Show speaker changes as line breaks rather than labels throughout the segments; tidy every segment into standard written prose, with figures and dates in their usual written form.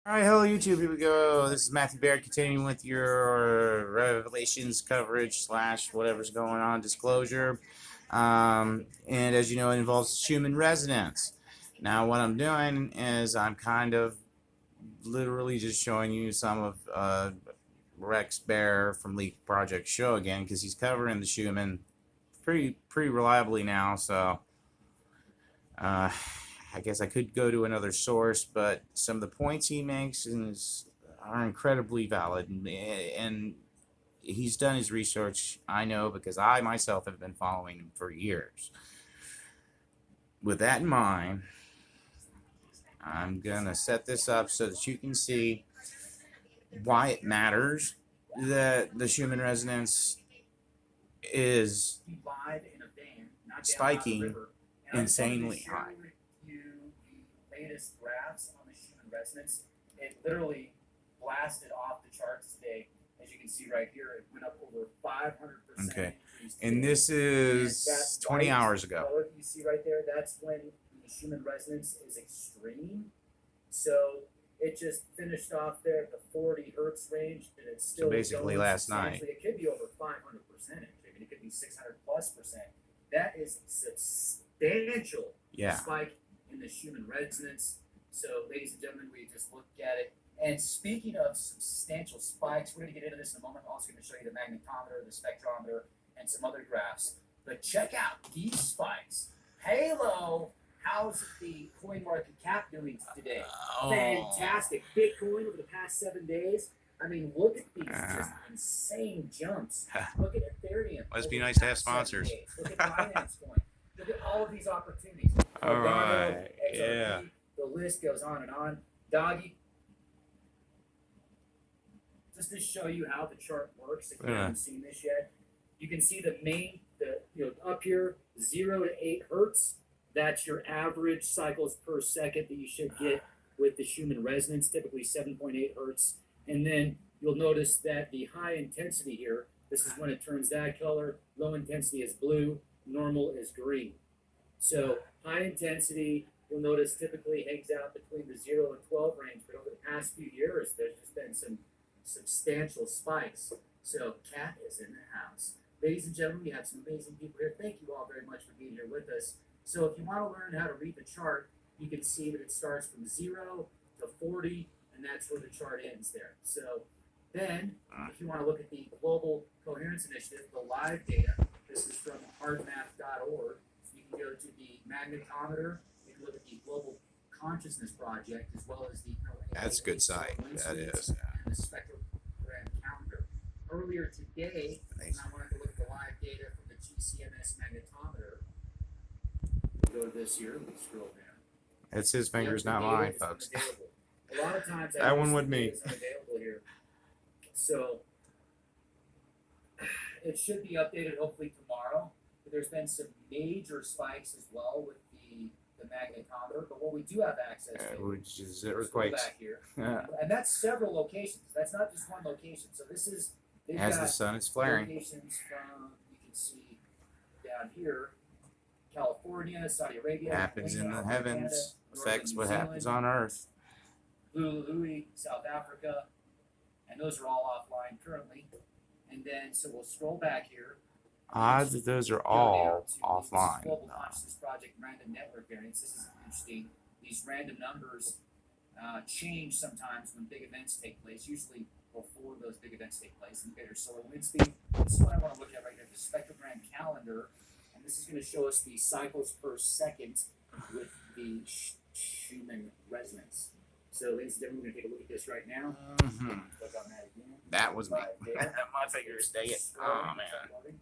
Alright, hello YouTube, here we go. This is Matthew Baird continuing with your Revelations coverage slash whatever's going on, disclosure. And as you know, it involves Schumann resonance. Now what I'm doing is I'm kind of literally just showing you some of Rex Bear from Leak Project show again, because he's covering the Schumann pretty reliably now, so I guess I could go to another source, but some of the points he makes are incredibly valid, and he's done his research, I know, because I myself have been following him for years. With that in mind, I'm going to set this up so that you can see why it matters that the Schumann resonance is spiking insanely high.
Latest graphs on the Schumann resonance. It literally blasted off the charts today. As you can see right here, it went up over 500%.
Okay, and this is 20 hours ago.
Color you see right there, that's when the Schumann resonance is extreme. So it just finished off there at the 40 hertz range, and it's still
so basically last night.
It could be over 500%. I mean, it could be 600+%. That is substantial spike in the Schumann resonance. So, ladies and gentlemen, we just looked at it. And speaking of substantial spikes, we're going to get into this in a moment. I'm also going to show you the magnetometer, the spectrometer, and some other graphs. But check out these spikes. Halo, how's the coin market cap doing today? Fantastic. Bitcoin over the past 7 days. I mean, look at these just insane jumps. Look at Ethereum.
Must be nice to have sponsors.
Look at Binance Coin. Look at all of these opportunities.
All right, yeah.
The list goes on and on. Doggy, just to show you how the chart works, if you haven't seen this yet, you can see up here, 0 to 8 hertz. That's your average cycles per second that you should get with the Schumann resonance, typically 7.8 hertz. And then you'll notice that the high intensity here, this is when it turns that color. Low intensity is blue. Normal is green. So high intensity, you'll notice, typically hangs out between the 0 and 12 range, but over the past few years, there's just been some substantial spikes. So Cat is in the house. Ladies and gentlemen, we have some amazing people here. Thank you all very much for being here with us. So if you want to learn how to read the chart, you can see that it starts from 0 to 40, and that's where the chart ends there. So then, if you want to look at the Global Coherence Initiative, the live data, this is from hardmath.org. You can go to the magnetometer. You can look at the Global Consciousness Project, as well as the
That's a good site. That is.
And the spectrogram calendar. Earlier today, I wanted to look at the live data from the GCMS magnetometer. We go to this here. We scroll down.
It's his fingers, not mine, folks.
A lot of times
that one with me.
It's unavailable here. So it should be updated hopefully tomorrow. But there's been some major spikes as well with the magnetometer. But what we do have access to,
which is earthquakes.
Back here. And that's several locations. That's not just one location. So this is
as the sun is flaring.
Locations from, you can see down here, California, Saudi Arabia.
Happens in the heavens, affects what happens on Earth.
Louis, South Africa, and those are all offline currently. And then, so we'll scroll back here.
Odds that those are all offline.
Global Consciousness Project Random Network Variance. This is interesting. These random numbers change sometimes when big events take place, usually before those big events take place, and greater solar wind speed. This is what I want to look at right here, the spectrogram calendar. And this is going to show us the cycles per second with the Schumann resonance. So, ladies and gentlemen, we're going to take a look at this right now. Click on that again.
That was me. My fingers, dang it. Oh, man.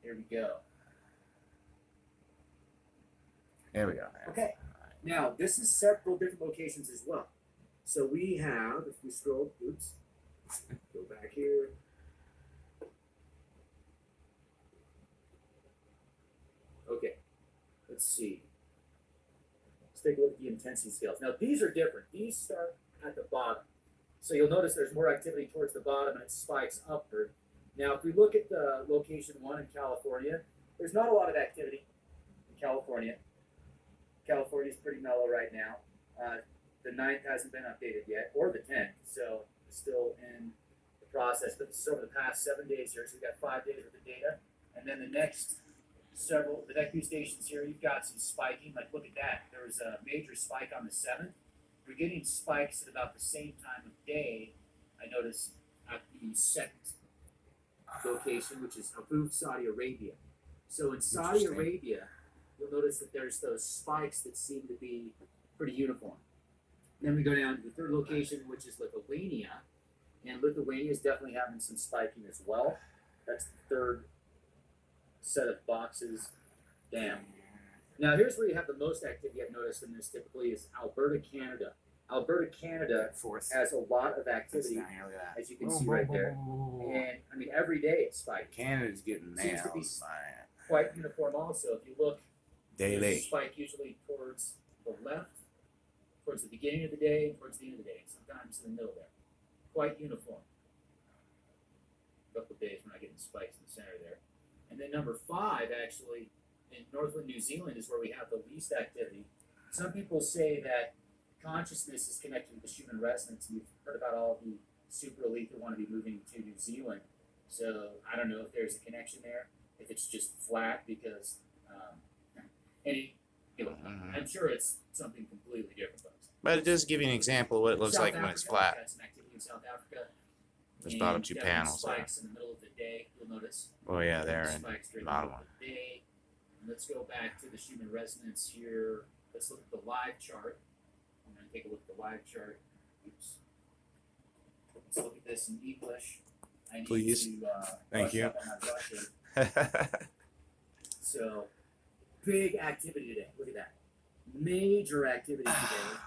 Here we go.
There we go.
Okay. Now, this is several different locations as well. So we have, if we scroll, go back here. Okay. Let's see. Take a look at the intensity scales. Now, these are different. These start at the bottom. So you'll notice there's more activity towards the bottom and it spikes upward. Now, if we look at the location 1 in California, there's not a lot of activity in California. California is pretty mellow right now. The 9th hasn't been updated yet, or the 10th, so it's still in the process. But this is over the past 7 days here, so we've got 5 days worth of data. And then the next few stations here, you've got some spiking. Like, look at that. There was a major spike on the 7th. We're getting spikes at about the same time of day, I noticed, at the second location, which is Abu, Saudi Arabia. So in Saudi Arabia, you'll notice that there's those spikes that seem to be pretty uniform. Then we go down to the third location, which is Lithuania. And Lithuania is definitely having some spiking as well. That's the third set of boxes down. Now here's where you have the most activity I've noticed in this typically is Alberta, Canada. Alberta, Canada has a lot of activity, as you can see right there. And I mean, every day it's spiking.
Canada's getting nailed.
Seems to be quite uniform also. If you look,
daily.
There's a spike usually towards the left, towards the beginning of the day, towards the end of the day, sometimes in the middle there. Quite uniform. A couple of days we're not getting spikes in the center there. And then number 5, actually, in Northland New Zealand is where we have the least activity. Some people say that consciousness is connected with the Schumann resonance. You've heard about all the super elite that want to be moving to New Zealand. So I don't know if there's a connection there, if it's just flat because, I'm sure it's something completely different.
But it does give you an example of what it looks
South
like
Africa,
when it's flat.
got some activity in South Africa.
There's bottom 2 panels there.
Spikes in the middle of the day, you'll notice.
Oh yeah, there and
Spikes during
bottom
the
one.
middle of the day. And let's go back to the Schumann resonance here. Let's look at the live chart. I'm going to take a look at the live chart. Oops. Let's look at this in English. I need
Please.
to
Thank
brush
you.
up on my Russian. So, big activity today. Look at that. Major activity today.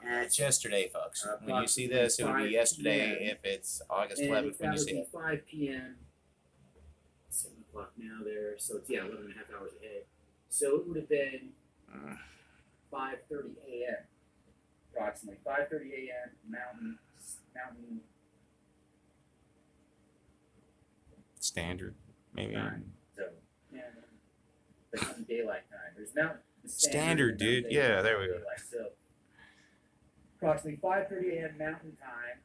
It's yesterday, folks. When you see this, it would be yesterday if it's August 11th when you see it.
5 p.m. 7 o'clock now there, so it's 11 and a half hours ahead. So it would have been 5:30 a.m. approximately 5:30 a.m. Mountain
Standard, maybe.
time. So yeah, there's some daylight time. There's mountain
Standard, dude.
Daylight,
Yeah, there we go.
daylight. So approximately 5:30 a.m. Mountain time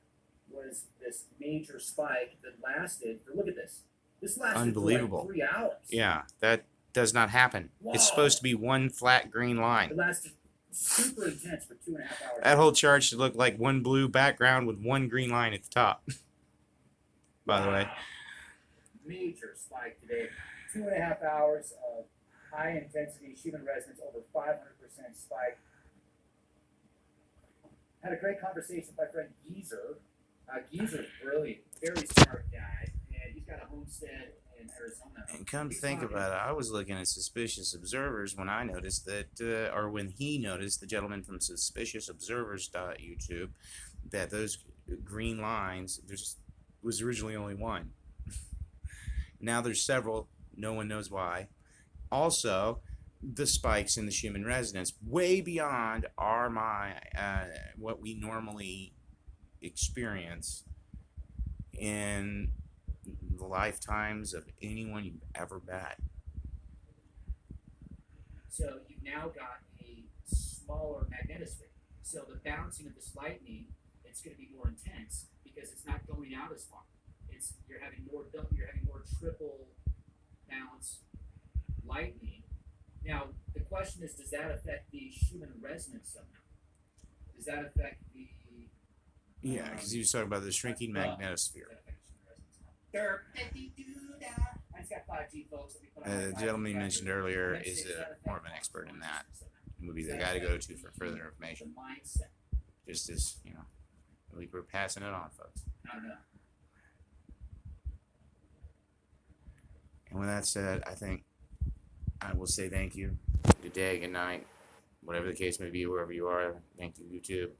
was this major spike that lasted. Look at this. This lasted
Unbelievable.
for like 3 hours.
Yeah, that does not happen.
Wow.
It's supposed to be one flat green
It
line.
lasted super intense for 2.5 hours.
That whole chart should look like one blue background with one green line at the top. By the way.
Major spike today. 2.5 hours of high intensity Schumann resonance, over 500% spike. Had a great conversation with my friend Geezer. Geezer's brilliant, very smart guy, and he's got a homestead in Arizona.
And come to think about it, I was looking at suspicious observers when I noticed that, or when he noticed, the gentleman from suspiciousobservers.Youtube, that those green lines, there was originally only one. Now there's several, no one knows why. Also, the spikes in the Schumann resonance, way beyond what we normally experience in the lifetimes of anyone you've ever met.
So you've now got a smaller magnetosphere. So the bouncing of this lightning, it's going to be more intense because it's not going out as far. You're having more triple bounce lightning. Now the question is, does that affect the Schumann resonance somehow? Does that affect the
Yeah, because he was talking about the shrinking magnetosphere.
I just got 5G, folks.
The gentleman you mentioned earlier is more of an expert in that. He would be the guy to go to for further information. Just as, we're passing it on, folks.
I don't know.
And with that said, I think I will say thank you. Good day, good night, whatever the case may be, wherever you are. Thank you, YouTube.